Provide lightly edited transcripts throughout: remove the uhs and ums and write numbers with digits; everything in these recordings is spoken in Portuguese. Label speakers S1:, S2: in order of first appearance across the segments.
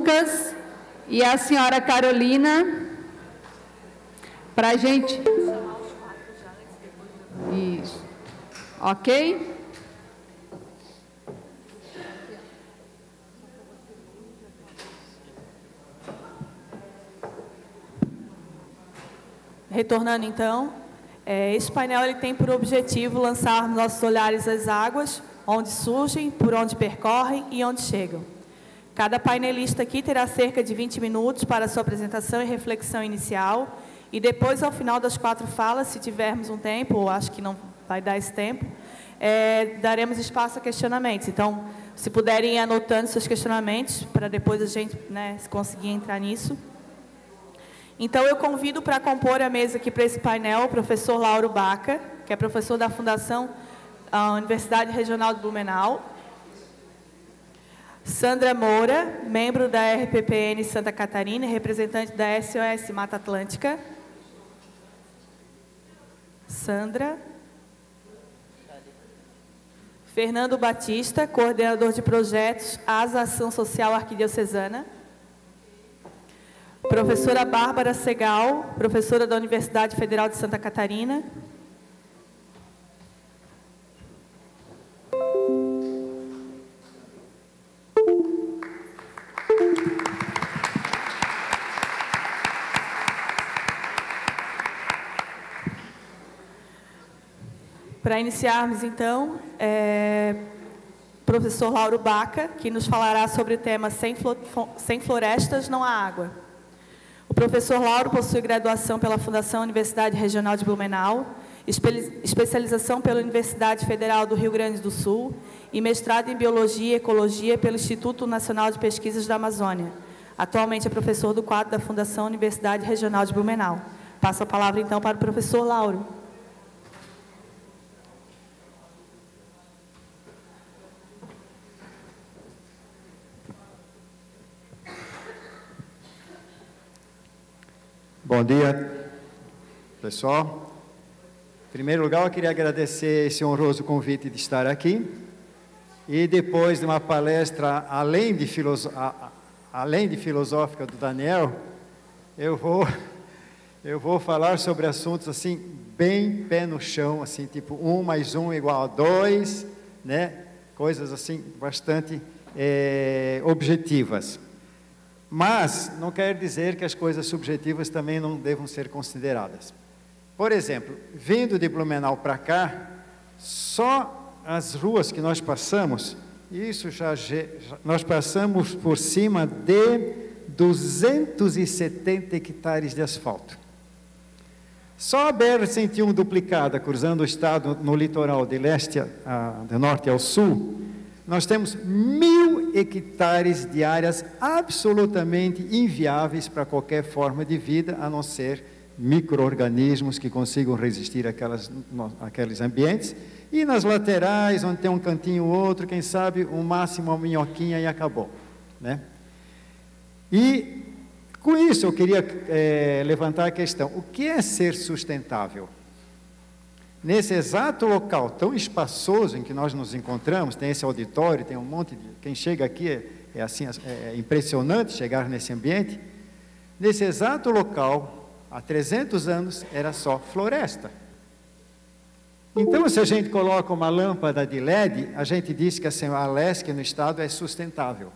S1: Lucas e a senhora Carolina, para a gente... Isso. Ok?
S2: Retornando, então, esse painel ele tem por objetivo lançar nossos olhares às águas, onde surgem, por onde percorrem e onde chegam. Cada painelista aqui terá cerca de 20 minutos para sua apresentação e reflexão inicial, e depois, ao final das 4 falas, se tivermos um tempo, ou acho que não vai dar esse tempo, daremos espaço a questionamentos. Então, se puderem ir anotando seus questionamentos, para depois a gente conseguir entrar nisso. Então, eu convido para compor a mesa aqui para esse painel o professor Lauro Baca, que é professor da Fundação Universidade Regional de Blumenau. Sandra Moura, membro da RPPN Santa Catarina e representante da SOS Mata Atlântica. Sandra. Fernando Batista, coordenador de projetos ASA Ação Social Arquidiocesana. Professora Bárbara Segal, professora da Universidade Federal de Santa Catarina. Para iniciarmos, então, professor Lauro Baca, que nos falará sobre o tema Sem florestas não há água. O professor Lauro possui graduação pela Fundação Universidade Regional de Blumenau, especialização pela Universidade Federal do Rio Grande do Sul e mestrado em Biologia e Ecologia pelo Instituto Nacional de Pesquisas da Amazônia. Atualmente é professor do quadro da Fundação Universidade Regional de Blumenau. Passo a palavra, então, para o professor Lauro.
S3: Bom dia, pessoal. Em primeiro lugar, eu queria agradecer esse honroso convite de estar aqui. E depois de uma palestra além de filosófica do Daniel, eu vou falar sobre assuntos assim, bem pé no chão, assim, tipo 1 mais 1 igual a 2, né? Coisas assim, bastante objetivas. Mas não quer dizer que as coisas subjetivas também não devam ser consideradas. Por exemplo, vindo de Blumenau para cá, só as ruas que nós passamos, nós passamos por cima de 270 hectares de asfalto. Só a BR-101 duplicada, cruzando o estado no litoral de leste, de norte ao sul, nós temos 1.000 hectares de áreas absolutamente inviáveis para qualquer forma de vida, a não ser micro-organismos que consigam resistir àqueles ambientes. E nas laterais, onde tem um cantinho ou outro, quem sabe, o máximo uma minhoquinha e acabou, né? E, com isso, eu queria levantar a questão: o que é ser sustentável? Nesse exato local tão espaçoso em que nós nos encontramos, tem esse auditório, tem um monte de... Quem chega aqui é impressionante chegar nesse ambiente. Nesse exato local, há 300 anos, era só floresta. Então, se a gente coloca uma lâmpada de LED, a gente diz que a Alesc no estado é sustentável.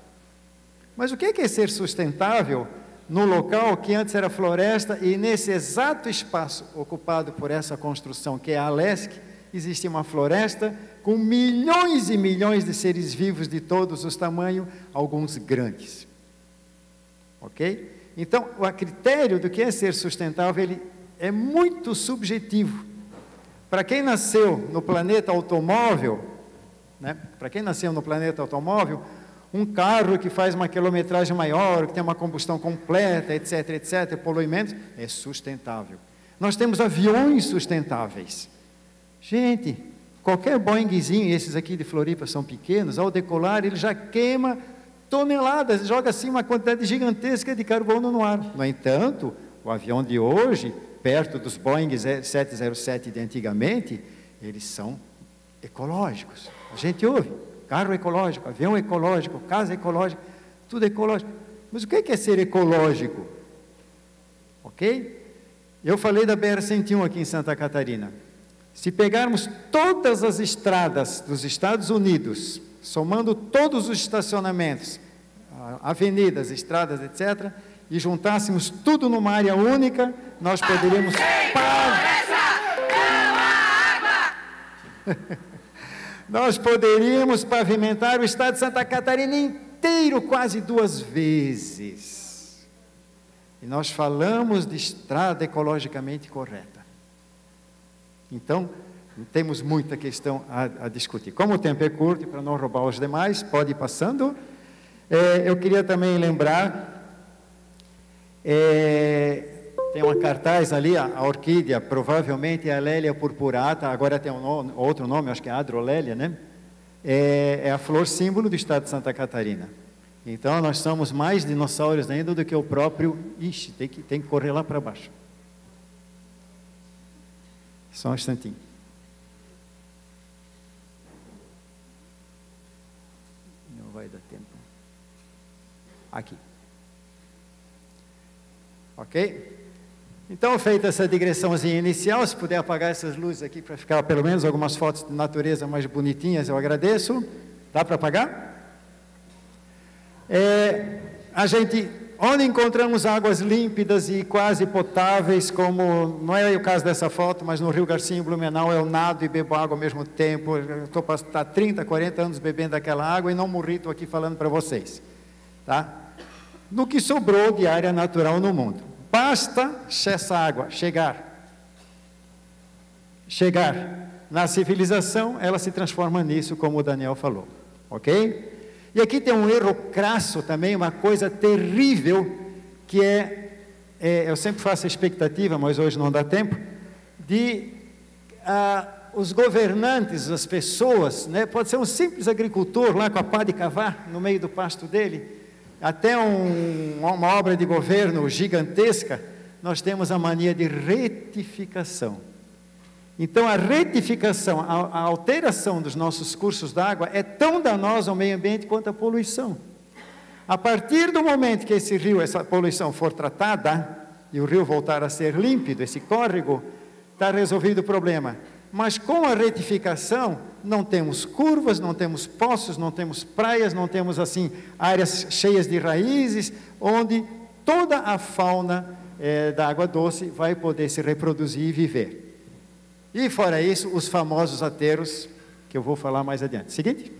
S3: Mas o que é ser sustentável no local que antes era floresta e nesse exato espaço ocupado por essa construção que é a Alesc, existe uma floresta com milhões e milhões de seres vivos de todos os tamanhos, alguns grandes. Ok? Então, o critério do que é ser sustentável, ele é muito subjetivo. Para quem nasceu no planeta automóvel, né? Para quem nasceu no planeta automóvel, um carro que faz uma quilometragem maior, que tem uma combustão completa, etc., etc., poluimentos, é sustentável. Nós temos aviões sustentáveis. Gente, qualquer Boeingzinho, esses aqui de Floripa são pequenos, ao decolar ele já queima toneladas, joga assim uma quantidade gigantesca de carbono no ar. No entanto, o avião de hoje, perto dos Boeing 707 de antigamente, eles são ecológicos. A gente ouve. Carro ecológico, avião ecológico, casa ecológica, tudo ecológico. Mas o que é ser ecológico? Ok? Eu falei da BR-101 aqui em Santa Catarina. Se pegarmos todas as estradas dos Estados Unidos, somando todos os estacionamentos, avenidas, estradas, etc., e juntássemos tudo numa área única, nós poderíamos... Nós poderíamos pavimentar o estado de Santa Catarina inteiro quase 2 vezes. E nós falamos de estrada ecologicamente correta. Então, temos muita questão a discutir. Como o tempo é curto, para não roubar os demais, pode ir passando. Eu queria também lembrar, tem uma cartaz ali, a orquídea, provavelmente é a Lélia purpurata, agora tem outro nome, acho que é a Adrolélia, né? É a flor símbolo do estado de Santa Catarina. Então, nós somos mais dinossauros ainda do que o próprio... Ixi, tem que correr lá para baixo. Só um instantinho. Não vai dar tempo. Aqui. Ok? Então, feita essa digressãozinha inicial, se puder apagar essas luzes aqui para ficar pelo menos algumas fotos de natureza mais bonitinhas, eu agradeço. Dá para apagar? A gente, onde encontramos águas límpidas e quase potáveis, como, não é o caso dessa foto, mas no Rio Garcia, em Blumenau, eu nado e bebo água ao mesmo tempo. Eu estou há 30, 40 anos bebendo aquela água e não morri, estou aqui falando para vocês. Tá? No que sobrou de área natural no mundo. Basta essa água chegar na civilização, ela se transforma nisso, como o Daniel falou, ok? E aqui tem um erro crasso também, uma coisa terrível, que eu sempre faço a expectativa, mas hoje não dá tempo, de os governantes, as pessoas, né, pode ser um simples agricultor lá com a pá de cavar no meio do pasto dele, até uma obra de governo gigantesca, nós temos a mania de retificação. Então, a retificação, a alteração dos nossos cursos d'água é tão danosa ao meio ambiente quanto a poluição. A partir do momento que esse rio, essa poluição for tratada, e o rio voltar a ser límpido, esse córrego, está resolvido o problema. Mas com a retificação, não temos curvas, não temos poços, não temos praias, não temos assim áreas cheias de raízes, onde toda a fauna da água doce vai poder se reproduzir e viver. E fora isso, os famosos aterros, que eu vou falar mais adiante. Seguinte.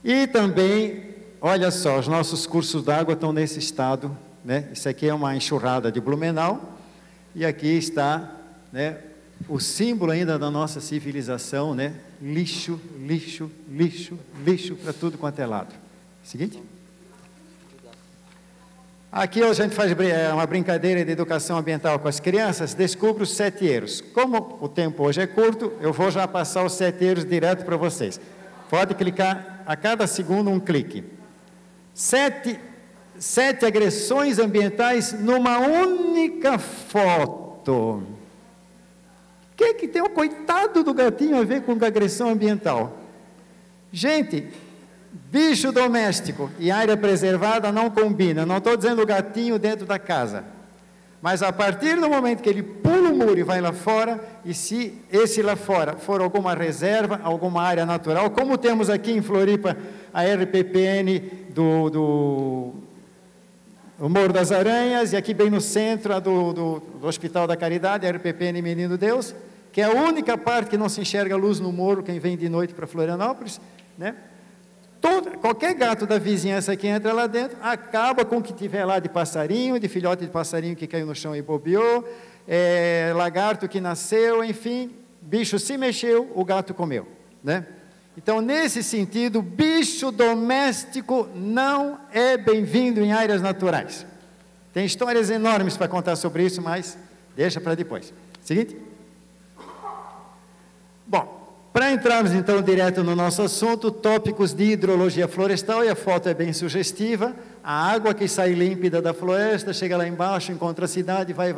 S3: E também, olha só, os nossos cursos d'água estão nesse estado, né? Isso aqui é uma enxurrada de Blumenau, e aqui está, né, o símbolo ainda da nossa civilização, né? Lixo, lixo, lixo, lixo para tudo quanto é lado. Seguinte. Aqui a gente faz uma brincadeira de educação ambiental com as crianças, descubra os 7 erros. Como o tempo hoje é curto, eu vou já passar os 7 erros direto para vocês. Pode clicar a cada segundo um clique. 7 agressões ambientais numa única foto. O que tem o coitado do gatinho a ver com agressão ambiental? Gente, bicho doméstico e área preservada não combina. Não estou dizendo o gatinho dentro da casa. Mas a partir do momento que ele pula o muro e vai lá fora, e se esse lá fora for alguma reserva, alguma área natural, como temos aqui em Floripa a RPPN do Morro das Aranhas, e aqui bem no centro do Hospital da Caridade, a RPPN Menino Deus, que é a única parte que não se enxerga luz no morro, quem vem de noite para Florianópolis, né? Qualquer gato da vizinhança que entra lá dentro, acaba com o que tiver lá de passarinho, de filhote de passarinho que caiu no chão e bobeou, lagarto que nasceu, enfim, bicho se mexeu, o gato comeu, né? Então, nesse sentido, bicho doméstico não é bem-vindo em áreas naturais. Tem histórias enormes para contar sobre isso, mas deixa para depois. Seguinte. Bom, para entrarmos então direto no nosso assunto, tópicos de hidrologia florestal, e a foto é bem sugestiva, a água que sai límpida da floresta, chega lá embaixo, encontra a cidade, vai,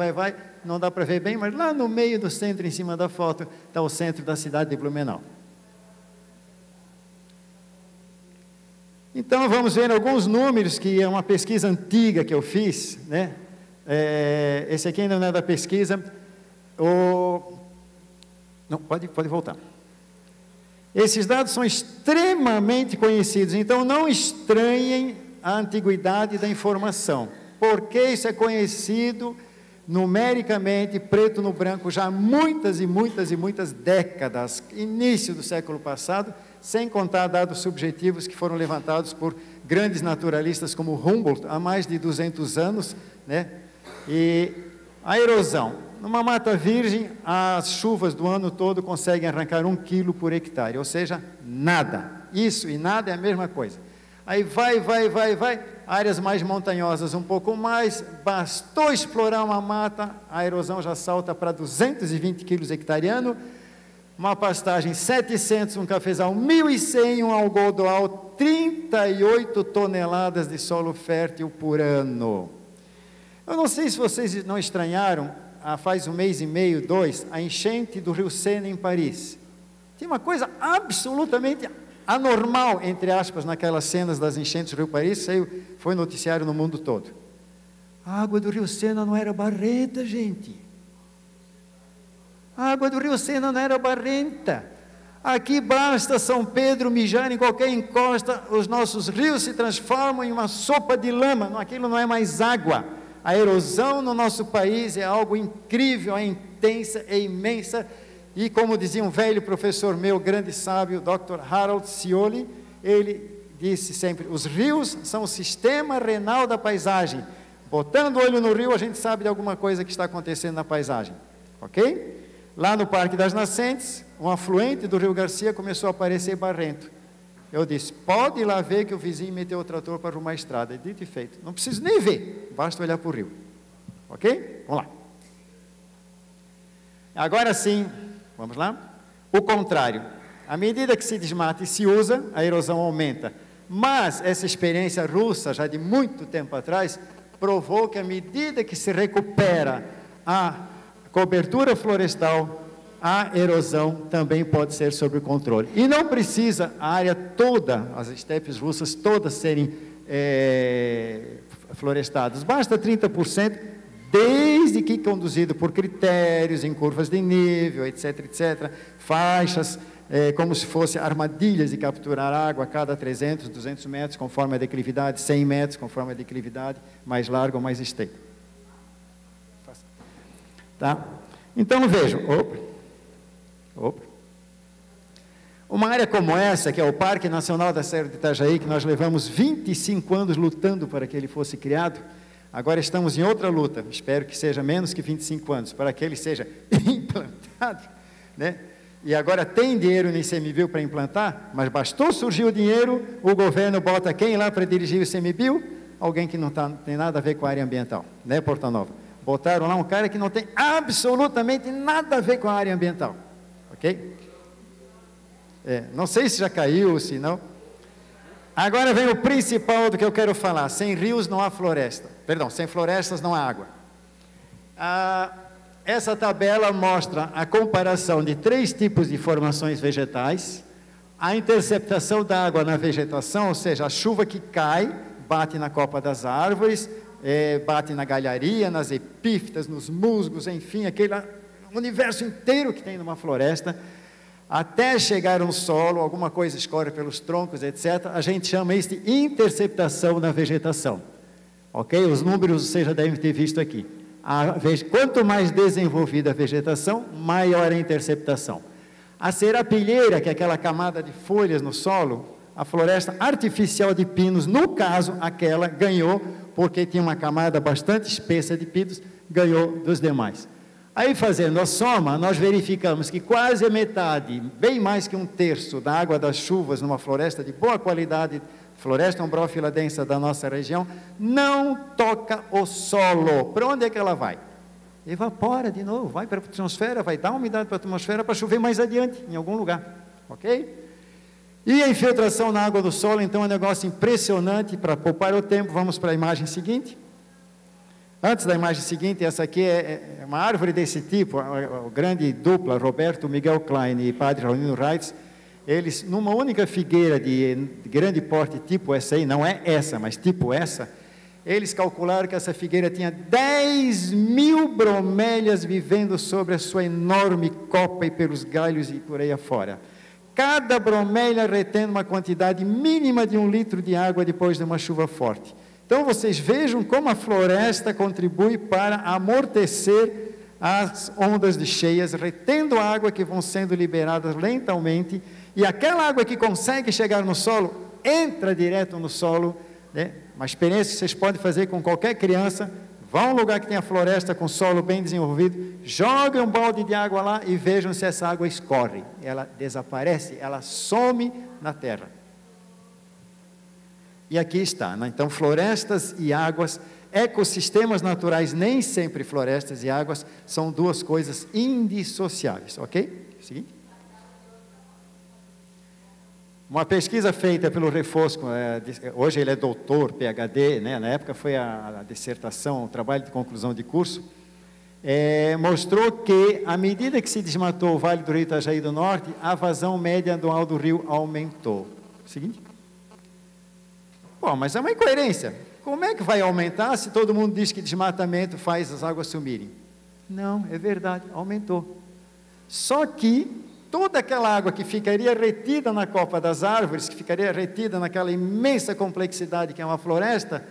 S3: não dá para ver bem, mas lá no meio do centro, em cima da foto, está o centro da cidade de Blumenau. Então, vamos ver alguns números, que é uma pesquisa antiga que eu fiz, né? Esse aqui ainda não é da pesquisa. Não, pode voltar. Esses dados são extremamente conhecidos, então não estranhem a antiguidade da informação, porque isso é conhecido numericamente, preto no branco, já há muitas e muitas e muitas décadas, início do século passado, sem contar dados subjetivos que foram levantados por grandes naturalistas como Humboldt há mais de 200 anos, né? E a erosão, numa mata virgem, as chuvas do ano todo conseguem arrancar 1 quilo por hectare, ou seja, nada. Isso e nada é a mesma coisa. Aí vai, áreas mais montanhosas um pouco mais, bastou explorar uma mata, a erosão já salta para 220 quilos hectariano, uma pastagem 700, um cafezal 1.100, um algodoal 38 toneladas de solo fértil por ano. Eu não sei se vocês não estranharam, faz 1 mês e meio, 2, a enchente do rio Sena em Paris. Tem uma coisa absolutamente anormal, entre aspas, naquelas cenas das enchentes do rio Paris, foi noticiário no mundo todo. A água do rio Sena não era barrenta, gente. A água do rio Sena não era barrenta. Aqui basta São Pedro mijar em qualquer encosta, os nossos rios se transformam em uma sopa de lama, aquilo não é mais água. A erosão no nosso país é algo incrível, é intensa, é imensa, e como dizia um velho professor meu, grande sábio, Dr. Harold Scioli, ele disse sempre, os rios são o sistema renal da paisagem. Botando o olho no rio, a gente sabe de alguma coisa que está acontecendo na paisagem, ok? Lá no Parque das Nascentes, um afluente do Rio Garcia começou a aparecer barrento. Eu disse, pode ir lá ver que o vizinho meteu o trator para arrumar a estrada. Dito e feito. Não preciso nem ver, basta olhar para o rio. Ok? Vamos lá. Agora sim, vamos lá? O contrário. À medida que se desmata e se usa, a erosão aumenta. Mas essa experiência russa, já de muito tempo atrás, provou que à medida que se recupera a cobertura florestal, a erosão também pode ser sob controle. E não precisa a área toda, as estepes russas todas serem florestadas. Basta 30%, desde que conduzido por critérios, em curvas de nível, etc., etc., faixas, como se fossem armadilhas de capturar água a cada 300, 200 metros, conforme a declividade, 100 metros, conforme a declividade, mais larga ou mais estreita. Tá? Então, vejam, uma área como essa, que é o Parque Nacional da Serra de Itajaí, que nós levamos 25 anos lutando para que ele fosse criado, agora estamos em outra luta, espero que seja menos que 25 anos, para que ele seja implantado, né? E agora tem dinheiro no ICMBio para implantar, mas bastou surgir o dinheiro, o governo bota quem lá para dirigir o ICMBio? Alguém que não tem nada a ver com a área ambiental, né, Porta Nova? Botaram lá um cara que não tem absolutamente nada a ver com a área ambiental, ok? Não sei se já caiu, se não. Agora vem o principal do que eu quero falar. Sem rios não há floresta. Perdão, sem florestas não há água. Essa tabela mostra a comparação de 3 tipos de formações vegetais, a interceptação da água na vegetação, ou seja, a chuva que cai, bate na copa das árvores, bate na galharia, nas epífitas, nos musgos, enfim, aquele universo inteiro que tem numa floresta, até chegar no solo, alguma coisa escorre pelos troncos, etc. A gente chama isso de interceptação na vegetação. Ok? Os números vocês já devem ter visto aqui. Quanto mais desenvolvida a vegetação, maior a interceptação. A serapilheira, que é aquela camada de folhas no solo, a floresta artificial de pinos, no caso, aquela ganhou, porque tinha uma camada bastante espessa de pinos, ganhou dos demais. Aí, fazendo a soma, nós verificamos que quase a metade, bem mais que 1/3 da água das chuvas numa floresta de boa qualidade, floresta ombrófila densa da nossa região, não toca o solo. Para onde é que ela vai? Evapora de novo, vai para a atmosfera, vai dar umidade para a atmosfera para chover mais adiante, em algum lugar, ok? E a infiltração na água do solo, então, é um negócio impressionante. Para poupar o tempo, vamos para a imagem seguinte. Antes da imagem seguinte, essa aqui é uma árvore desse tipo, a grande dupla, Roberto Miguel Klein e Padre Raulino Reitz, eles, numa única figueira de grande porte, tipo essa aí, não é essa, mas tipo essa, eles calcularam que essa figueira tinha 10.000 bromélias vivendo sobre a sua enorme copa e pelos galhos e por aí afora. Cada bromélia retendo uma quantidade mínima de 1 litro de água depois de uma chuva forte. Então, vocês vejam como a floresta contribui para amortecer as ondas de cheias, retendo a água que vão sendo liberadas lentamente, e aquela água que consegue chegar no solo, entra direto no solo, né? Uma experiência que vocês podem fazer com qualquer criança. Vão a um lugar que tenha floresta com solo bem desenvolvido, joguem um balde de água lá e vejam se essa água escorre. Ela desaparece, ela some na terra. E aqui está, né? Então, florestas e águas, ecossistemas naturais, nem sempre florestas e águas, são duas coisas indissociáveis, ok? Seguinte. Uma pesquisa feita pelo Refosco, hoje ele é doutor, PhD, né? Na época foi a dissertação, o trabalho de conclusão de curso, mostrou que, à medida que se desmatou o Vale do Rio Itajaí do Norte, a vazão média anual do rio aumentou. Seguinte. Bom, mas é uma incoerência. Como é que vai aumentar se todo mundo diz que desmatamento faz as águas sumirem? Não, é verdade, aumentou. Só que toda aquela água que ficaria retida na copa das árvores, que ficaria retida naquela imensa complexidade que é uma floresta,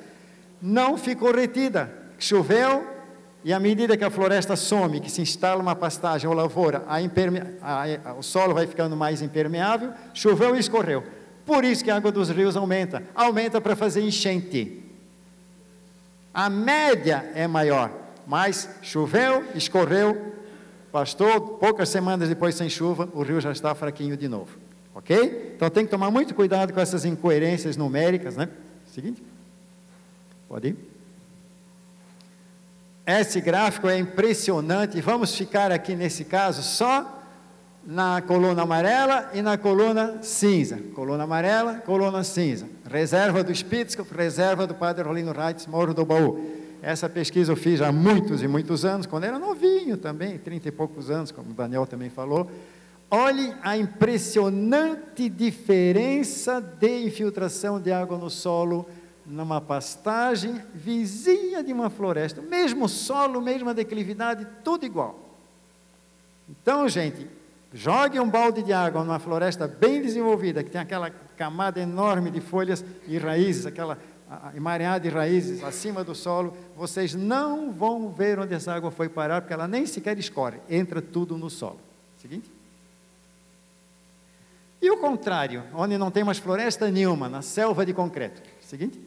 S3: não ficou retida. Choveu, e à medida que a floresta some, que se instala uma pastagem ou lavoura, o solo vai ficando mais impermeável, choveu e escorreu. Por isso que a água dos rios aumenta. Aumenta para fazer enchente. A média é maior, mas choveu, escorreu, pastor, poucas semanas depois sem chuva, o rio já está fraquinho de novo, ok? Então tem que tomar muito cuidado com essas incoerências numéricas, né? Seguinte, pode ir. Esse gráfico é impressionante, vamos ficar aqui nesse caso só na coluna amarela e na coluna cinza. Coluna amarela, coluna cinza. Reserva do Spitzkopf, reserva do Padre Rolino Reitz, Morro do Baú. Essa pesquisa eu fiz há muitos e muitos anos, quando era novinho também, 30 e poucos anos, como o Daniel também falou. Olhem a impressionante diferença de infiltração de água no solo, numa pastagem vizinha de uma floresta. Mesmo solo, mesma declividade, tudo igual. Então, gente, jogue um balde de água numa floresta bem desenvolvida, que tem aquela camada enorme de folhas e raízes, aquela emaranhada de raízes acima do solo, vocês não vão ver onde essa água foi parar, porque ela nem sequer escorre, entra tudo no solo. Seguinte. E o contrário, onde não tem mais floresta nenhuma, na selva de concreto. Seguinte.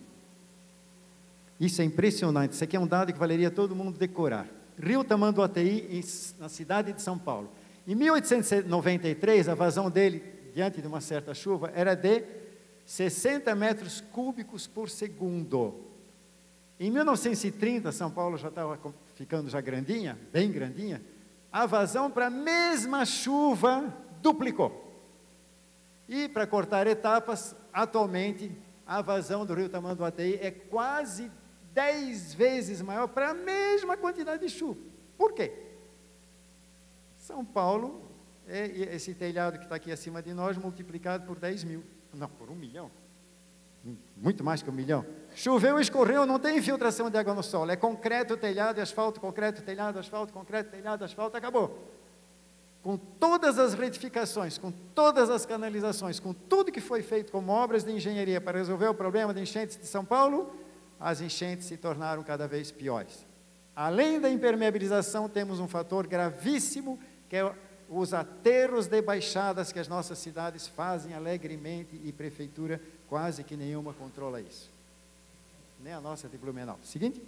S3: Isso é impressionante, isso aqui é um dado que valeria todo mundo decorar. Rio Tamanduateí, na cidade de São Paulo. Em 1893, a vazão dele, diante de uma certa chuva, era de 60 metros cúbicos por segundo. Em 1930, São Paulo já estava ficando já grandinha, bem grandinha, a vazão para a mesma chuva duplicou. E, para cortar etapas, atualmente, a vazão do Rio Tamanduateí é quase 10 vezes maior para a mesma quantidade de chuva. Por quê? São Paulo é esse telhado que está aqui acima de nós, multiplicado por 10.000. Não, por 1 milhão. Muito mais que 1 milhão. Choveu, escorreu, não tem infiltração de água no solo. É concreto, telhado e asfalto, concreto, telhado, asfalto, concreto, telhado, asfalto, acabou. Com todas as retificações, com todas as canalizações, com tudo que foi feito como obras de engenharia para resolver o problema de enchentes de São Paulo, as enchentes se tornaram cada vez piores. Além da impermeabilização, temos um fator gravíssimo, que é os aterros de baixadas que as nossas cidades fazem alegremente e prefeitura quase que nenhuma controla isso. Nem a nossa de Blumenau. Seguinte.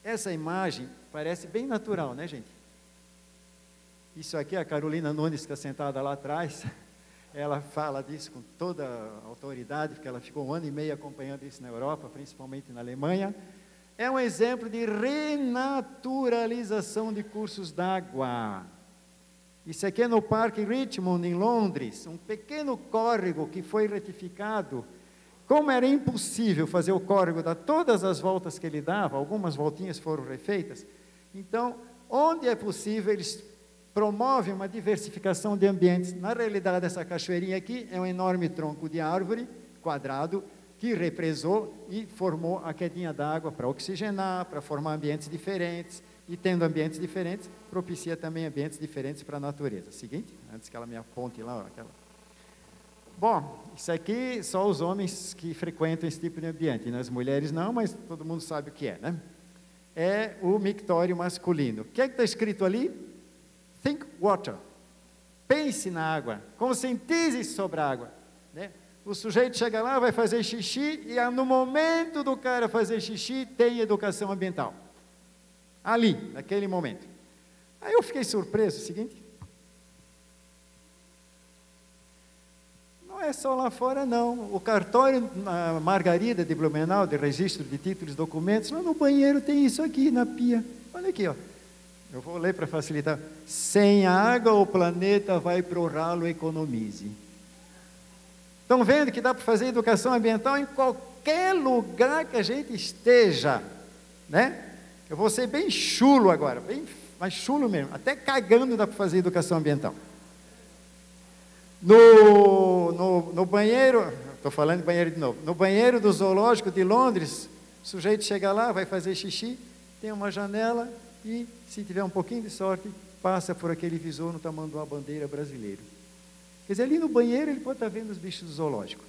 S3: Essa imagem parece bem natural, né, gente? Isso aqui, a Carolina Nunes, que está sentada lá atrás, ela fala disso com toda a autoridade, porque ela ficou 1 ano e meio acompanhando isso na Europa, principalmente na Alemanha. É um exemplo de renaturalização de cursos d'água. Isso aqui é no Parque Richmond, em Londres, um pequeno córrego que foi retificado. Como era impossível fazer o córrego dar todas as voltas que ele dava, algumas voltinhas foram refeitas, então, onde é possível, eles promove uma diversificação de ambientes. Na realidade, essa cachoeirinha aqui é um enorme tronco de árvore quadrado que represou e formou a quedinha d'água para oxigenar, para formar ambientes diferentes, e tendo ambientes diferentes, propicia também ambientes diferentes para a natureza. Seguinte, antes que ela me aponte lá. Bom, isso aqui só os homens que frequentam esse tipo de ambiente, né? As mulheres não, mas todo mundo sabe o que é, né? É o mictório masculino. O que é que está escrito ali? Think water. Pense na água, conscientize sobre a água, né? O sujeito chega lá, vai fazer xixi, e no momento do cara fazer xixi, tem educação ambiental. Ali, naquele momento. Aí eu fiquei surpreso, o seguinte, não é só lá fora não, o cartório Margarida de Blumenau, de registro de títulos e documentos, lá no banheiro tem isso aqui na pia, olha aqui, ó. Eu vou ler para facilitar. Sem água o planeta vai para o ralo, economize. Estão vendo que dá para fazer educação ambiental em qualquer lugar que a gente esteja, né? Eu vou ser bem chulo agora, bem mais chulo mesmo, até cagando dá para fazer educação ambiental. No banheiro, estou falando de banheiro de novo, no banheiro do zoológico de Londres, o sujeito chega lá, vai fazer xixi, tem uma janela e, se tiver um pouquinho de sorte, passa por aquele visor no tamanduá bandeira brasileiro. Quer dizer, ali no banheiro ele pode estar vendo os bichos do zoológico.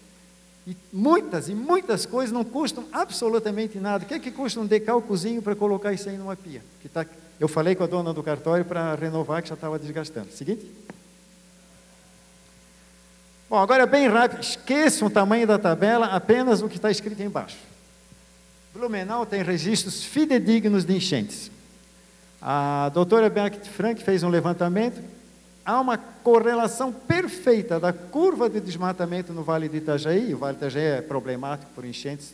S3: E muitas coisas não custam absolutamente nada. O que é que custa um decalcozinho para colocar isso aí numa pia? Eu falei com a dona do cartório para renovar, que já estava desgastando. Seguinte. Bom, agora bem rápido, esqueçam o tamanho da tabela, apenas o que está escrito embaixo. Blumenau tem registros fidedignos de enchentes. A doutora Beate Frank fez um levantamento. Há uma correlação perfeita da curva de desmatamento no Vale do Itajaí. O Vale do Itajaí é problemático por enchentes,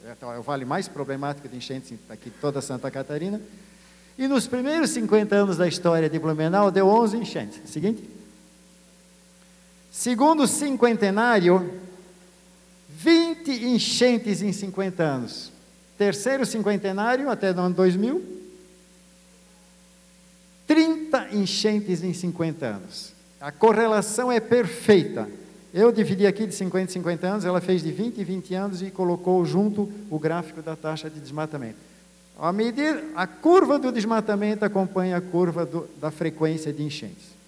S3: é o vale mais problemático de enchentes aqui de toda Santa Catarina. E nos primeiros 50 anos da história de Blumenau, deu 11 enchentes. Seguinte. Segundo cinquentenário, 20 enchentes em 50 anos. Terceiro cinquentenário, até o ano 2000, 30 enchentes em 50 anos. A correlação é perfeita. Eu dividi aqui de 50 em 50 anos, ela fez de 20 em 20 anos e colocou junto o gráfico da taxa de desmatamento. A curva do desmatamento acompanha a curva da frequência de enchentes.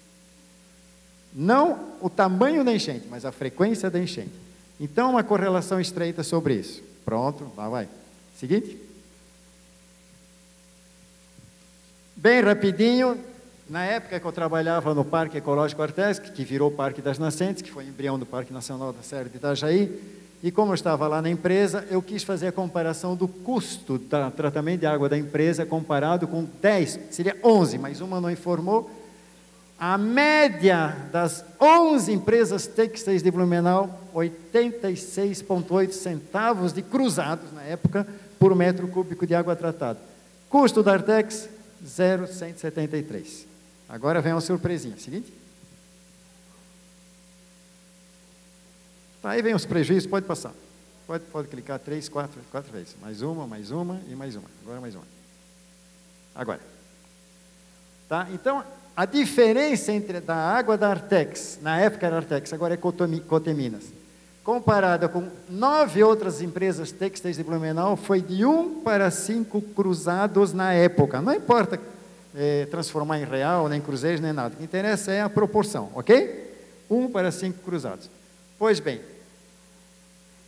S3: Não o tamanho da enchente, mas a frequência da enchente. Então, uma correlação estreita sobre isso. Pronto, lá vai. Seguinte. Bem rapidinho, na época que eu trabalhava no Parque Ecológico Artesc, que virou Parque das Nascentes, que foi embrião do Parque Nacional da Serra de Itajaí, e como eu estava lá na empresa, eu quis fazer a comparação do custo do tratamento de água da empresa comparado com 10, seria 11, mas uma não informou. A média das 11 empresas têxteis de Blumenau, 86,8 centavos de cruzados na época, por metro cúbico de água tratada. Custo da Artex, 0,173. Agora vem uma surpresinha. Seguinte. Tá, aí vem os prejuízos, pode passar. Pode clicar 3, 4 vezes. Mais uma e mais uma. Agora mais uma. Agora. Tá? Então, a diferença entre da água da Artex, na época era Artex, agora é Coteminas, comparada com 9 outras empresas têxteis de Blumenau, foi de 1 para 5 cruzados na época. Não importa transformar em real, nem cruzeiros, nem nada. O que interessa é a proporção, ok? 1 para 5 cruzados. Pois bem,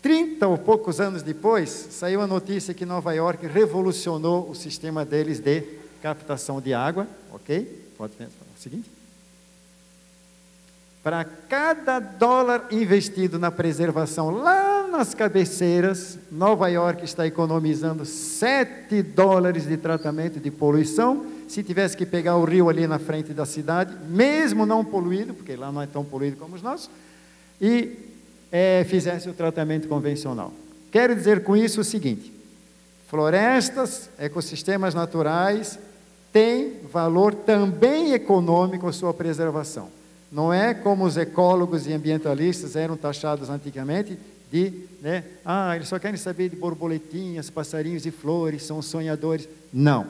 S3: 30 ou poucos anos depois, saiu a notícia que Nova York revolucionou o sistema deles de captação de água, ok? Pode pensar. O seguinte. Para cada dólar investido na preservação lá nas cabeceiras, Nova York está economizando 7 dólares de tratamento de poluição. Se tivesse que pegar o rio ali na frente da cidade, mesmo não poluído, porque lá não é tão poluído como os nossos, e fizesse o tratamento convencional. Quero dizer com isso o seguinte: florestas, ecossistemas naturais, tem valor também econômico a sua preservação. Não é como os ecólogos e ambientalistas eram taxados antigamente de, eles só querem saber de borboletinhas, passarinhos e flores, são sonhadores. Não.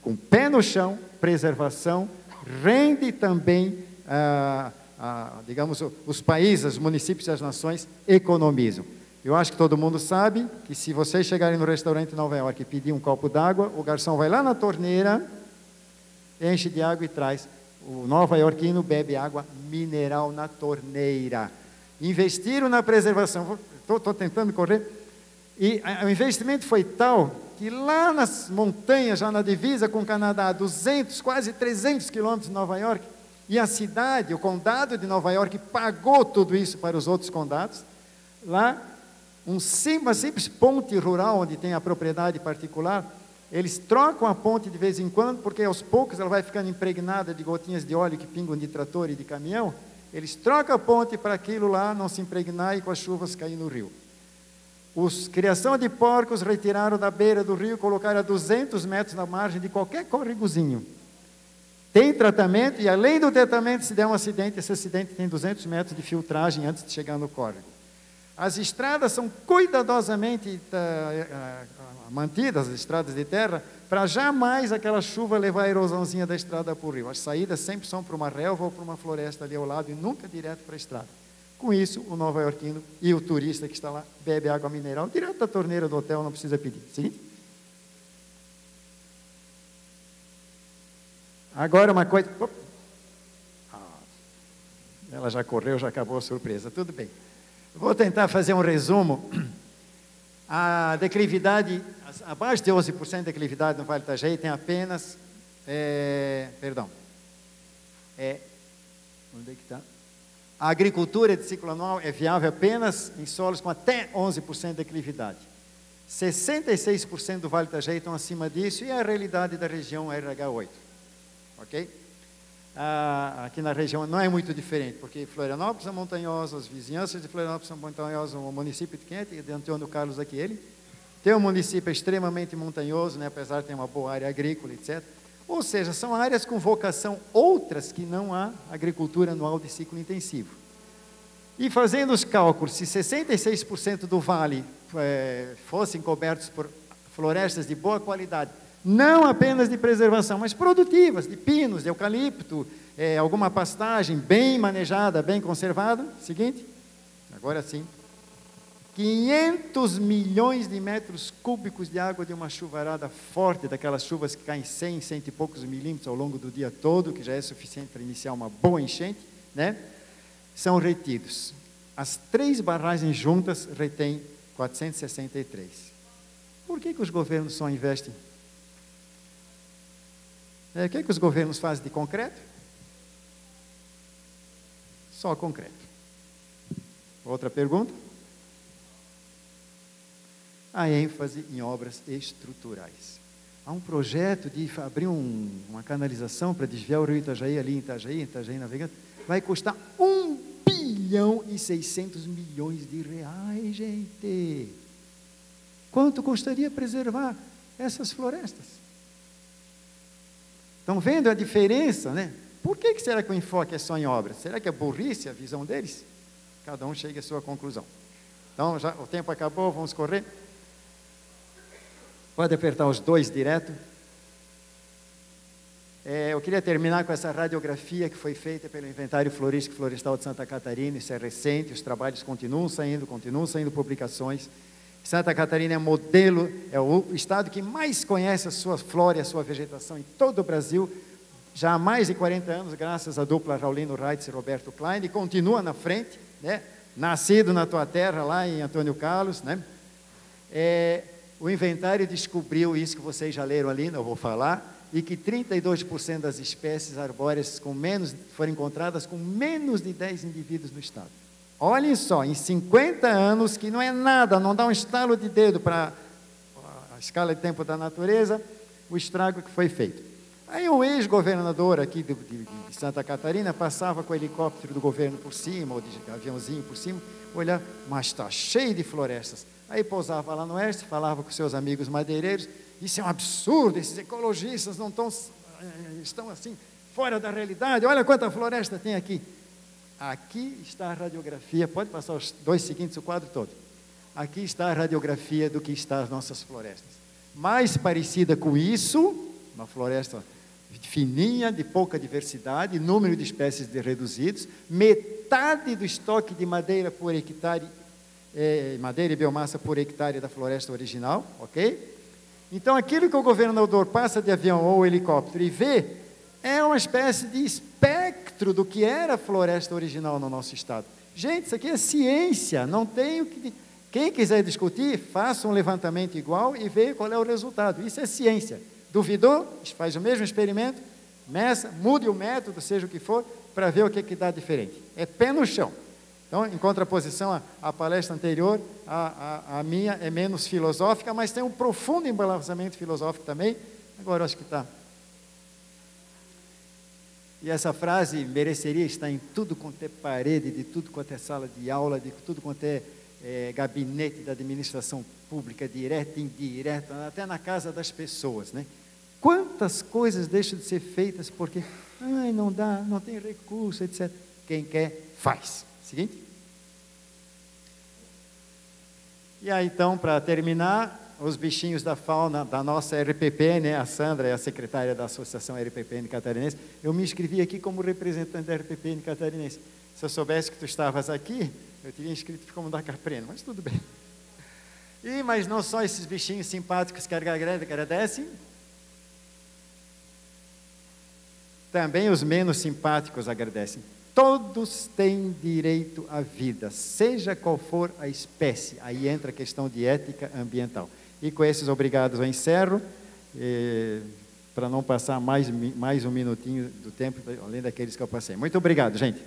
S3: Com pé no chão, preservação, rende também, digamos, os países, os municípios e as nações economizam. Eu acho que todo mundo sabe que se vocês chegarem no restaurante em Nova York e pedir um copo d'água, o garçom vai lá na torneira, enche de água e traz. O nova-iorquino bebe água mineral na torneira. Investiram na preservação. Estou tentando correr. E o investimento foi tal que lá nas montanhas, já na divisa com o Canadá, 200, quase 300 quilômetros de Nova York, e a cidade, o condado de Nova York, pagou tudo isso para os outros condados. Lá, uma simples ponte rural, onde tem a propriedade particular, eles trocam a ponte de vez em quando, porque aos poucos ela vai ficando impregnada de gotinhas de óleo que pingam de trator e de caminhão. Eles trocam a ponte para aquilo lá não se impregnar e com as chuvas cair no rio. Os criação de porcos retiraram da beira do rio e colocaram a 200 metros na margem de qualquer córregozinho. Tem tratamento e além do tratamento, se der um acidente, esse acidente tem 200 metros de filtragem antes de chegar no córrego. As estradas são cuidadosamente mantidas, as estradas de terra, para jamais aquela chuva levar a erosãozinha da estrada para o rio. As saídas sempre são para uma relva ou para uma floresta ali ao lado e nunca direto para a estrada. Com isso, o nova-iorquino e o turista que está lá bebe água mineral direto da torneira do hotel, não precisa pedir. Seguinte. Agora uma coisa... ela já correu, já acabou a surpresa. Tudo bem. Vou tentar fazer um resumo. A declividade, abaixo de 11% de declividade no Vale do Itajaí tem apenas... onde é que está? A agricultura de ciclo anual é viável apenas em solos com até 11% de declividade. 66% do Vale do Itajaí estão acima disso e é a realidade da região RH8. Ok? Aqui na região não é muito diferente, porque Florianópolis é montanhosa, as vizinhanças de Florianópolis são montanhosas, o município de Quente, de Antônio Carlos aqui, tem um município extremamente montanhoso, né, apesar de ter uma boa área agrícola, etc. Ou seja, são áreas com vocação outras que não há agricultura anual de ciclo intensivo. E fazendo os cálculos, se 66% do vale fossem cobertos por florestas de boa qualidade, não apenas de preservação, mas produtivas, de pinos, de eucalipto, alguma pastagem bem manejada, bem conservada. Seguinte, agora sim. 500 milhões de metros cúbicos de água de uma chuvarada forte, daquelas chuvas que caem 100 e poucos milímetros ao longo do dia todo, que já é suficiente para iniciar uma boa enchente, né? São retidos. As 3 barragens juntas retêm 463. Por que os governos só investem? O que os governos fazem de concreto? Só concreto. Outra pergunta? A ênfase em obras estruturais. Há um projeto de abrir uma canalização para desviar o rio Itajaí, ali em Itajaí Navegante, vai custar 1 bilhão e 600 milhões de reais, gente. Quanto custaria preservar essas florestas? Estão vendo a diferença, né? Por que será que o enfoque é só em obras? Será que é burrice a visão deles? Cada um chega à sua conclusão. Então, já o tempo acabou, vamos correr. Pode apertar os 2 direto. Eu queria terminar com essa radiografia que foi feita pelo Inventário Florístico e Florestal de Santa Catarina. Isso é recente, os trabalhos continuam saindo publicações. Santa Catarina é modelo, é o estado que mais conhece a sua flora e a sua vegetação em todo o Brasil, já há mais de 40 anos, graças à dupla Raulino Reitz e Roberto Klein, e continua na frente, né? Nascido na tua terra, lá em Antônio Carlos, né? O inventário descobriu isso que vocês já leram ali, não vou falar, e que 32% das espécies arbóreas foram encontradas com menos de 10 indivíduos no estado. Olhem só, em 50 anos, que não é nada, não dá um estalo de dedo para a escala de tempo da natureza, o estrago que foi feito. Aí um ex-governador aqui de Santa Catarina passava com o helicóptero do governo por cima, ou de aviãozinho por cima, olhava, mas está cheio de florestas. Aí pousava lá no oeste, falava com seus amigos madeireiros, isso é um absurdo, esses ecologistas não estão assim, fora da realidade, olha quanta floresta tem aqui. Aqui está a radiografia, pode passar os 2 seguintes, o quadro todo. Aqui está a radiografia do que está as nossas florestas. Mais parecida com isso, uma floresta fininha, de pouca diversidade, número de espécies reduzidos, metade do estoque de madeira por hectare, madeira e biomassa por hectare da floresta original, ok? Então, aquilo que o governador passa de avião ou helicóptero e vê, é uma espécie de espectro do que era a floresta original no nosso estado. Gente, isso aqui é ciência, não tem o que... Quem quiser discutir, faça um levantamento igual e veja qual é o resultado. Isso é ciência. Duvidou? Faz o mesmo experimento, meça, mude o método, seja o que for, para ver o que dá diferente. É pé no chão. Então, em contraposição à palestra anterior, a minha é menos filosófica, mas tem um profundo embasamento filosófico também. Agora, eu acho que está. E essa frase mereceria estar em tudo quanto é parede, de tudo quanto é sala de aula, de tudo quanto é gabinete da administração pública, direta e indireta, até na casa das pessoas, né? Quantas coisas deixam de ser feitas porque não dá, não tem recurso, etc. Quem quer, faz. Seguinte. E aí, então, para terminar, os bichinhos da fauna da nossa RPP, né? A Sandra é a secretária da Associação RPPN Catarinense. Eu me inscrevi aqui como representante da RPPN Catarinense. Se eu soubesse que tu estavas aqui, eu teria inscrito como da Capreno, mas tudo bem. Mas não só esses bichinhos simpáticos que agradecem, também os menos simpáticos agradecem. Todos têm direito à vida, seja qual for a espécie. Aí entra a questão de ética ambiental. E com esses obrigados eu encerro, para não passar mais um minutinho do tempo, além daqueles que eu passei. Muito obrigado, gente.